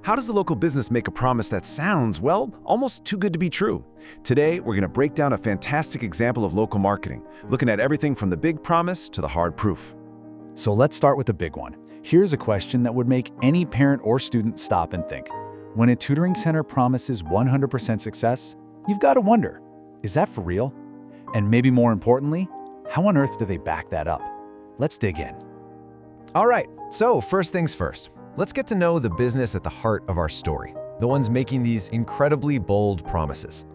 How does a local business make a promise that sounds, well, almost too good to be true? Today, we're going to break down a fantastic example of local marketing, looking at everything from the big promise to the hard proof. So let's start with the big one. Here's a question that would make any parent or student stop and think. When a tutoring center promises 100% success, you've got to wonder, is that for real? And maybe more importantly, how on earth do they back that up? Let's dig in. All right, so first things first. Let's get to know the business at the heart of our story, the ones making these incredibly bold promises.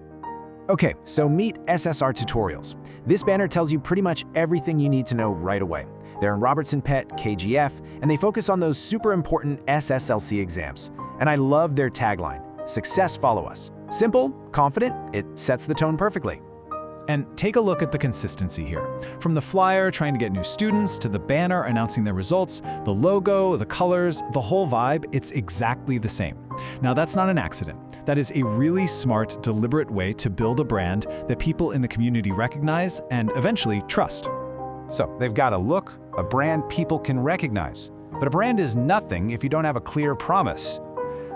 Okay, so meet SSR Tutorials. This banner tells you pretty much everything you need to know right away. They're in Robertson Pet, KGF, and they focus on those super important SSLC exams. And I love their tagline, "Success Follow Us." Simple, confident, it sets the tone perfectly. And take a look at the consistency here. From the flyer trying to get new students to the banner announcing their results, the logo, the colors, the whole vibe, it's exactly the same. Now that's not an accident. That is a really smart, deliberate way to build a brand that people in the community recognize and eventually trust. So they've got a look, a brand people can recognize. But a brand is nothing if you don't have a clear promise.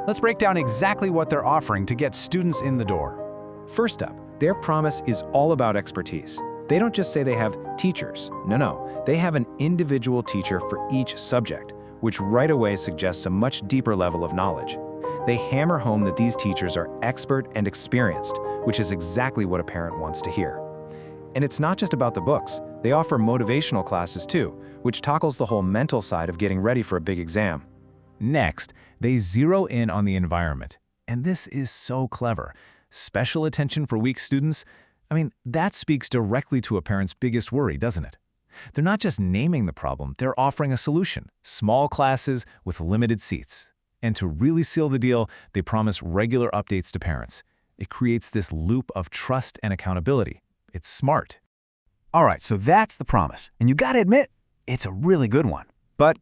Let's break down exactly what they're offering to get students in the door. First up, their promise is all about expertise. They don't just say they have teachers. No, they have an individual teacher for each subject, which right away suggests a much deeper level of knowledge. They hammer home that these teachers are expert and experienced, which is exactly what a parent wants to hear. And it's not just about the books. They offer motivational classes too, which tackles the whole mental side of getting ready for a big exam. Next, they zero in on the environment. And this is so clever. Special attention for weak students? I mean, that speaks directly to a parent's biggest worry, doesn't it? They're not just naming the problem, they're offering a solution. Small classes with limited seats. And to really seal the deal, they promise regular updates to parents. It creates this loop of trust and accountability. It's smart. All right, so that's the promise. And you gotta admit, it's a really good one. But,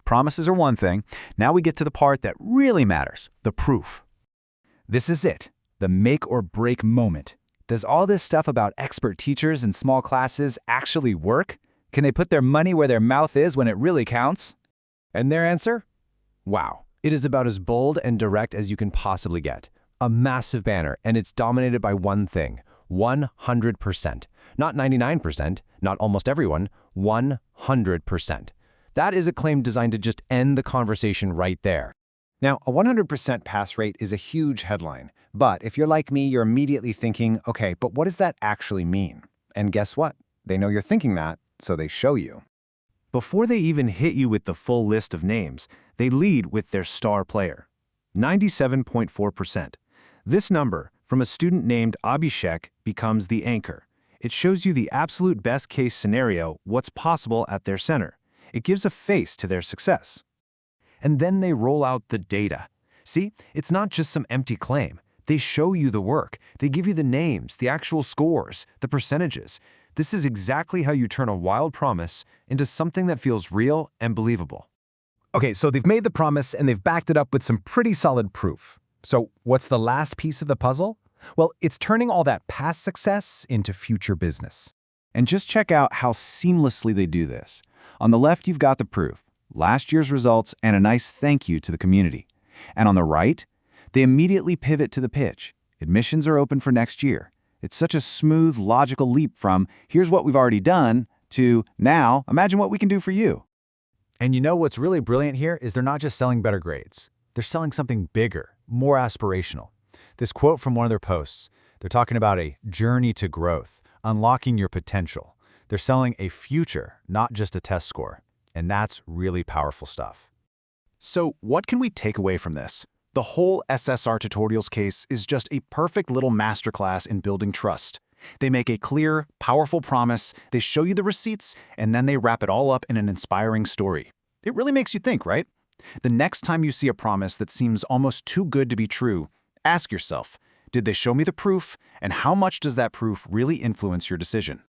promises are one thing. Now we get to the part that really matters, the proof. This is it. The make or break moment. Does all this stuff about expert teachers and small classes actually work? Can they put their money where their mouth is when it really counts? And their answer? Wow. It is about as bold and direct as you can possibly get. A massive banner, and it's dominated by one thing, 100%. Not 99%, not almost everyone, 100%. That is a claim designed to just end the conversation right there. Now, a 100% pass rate is a huge headline. But if you're like me, you're immediately thinking, okay, but what does that actually mean? And guess what? They know you're thinking that, so they show you. Before they even hit you with the full list of names, they lead with their star player. 97.4%. This number, from a student named Abhishek, becomes the anchor. It shows you the absolute best-case scenario, what's possible at their center. It gives a face to their success. And then they roll out the data. See, it's not just some empty claim. They show you the work. They give you the names, the actual scores, the percentages. This is exactly how you turn a wild promise into something that feels real and believable. Okay, so they've made the promise and they've backed it up with some pretty solid proof. So what's the last piece of the puzzle? Well, it's turning all that past success into future business. And just check out how seamlessly they do this. On the left, you've got the proof, last year's results, and a nice thank you to the community. And on the right, they immediately pivot to the pitch. Admissions are open for next year. It's such a smooth, logical leap from, here's what we've already done, to, now, imagine what we can do for you. And you know what's really brilliant here is they're not just selling better grades. They're selling something bigger, more aspirational. This quote from one of their posts, they're talking about a journey to growth, unlocking your potential. They're selling a future, not just a test score. And that's really powerful stuff. So what can we take away from this? The whole SSR Tutorials case is just a perfect little masterclass in building trust. They make a clear, powerful promise, they show you the receipts, and then they wrap it all up in an inspiring story. It really makes you think, right? The next time you see a promise that seems almost too good to be true, ask yourself, did they show me the proof, and how much does that proof really influence your decision?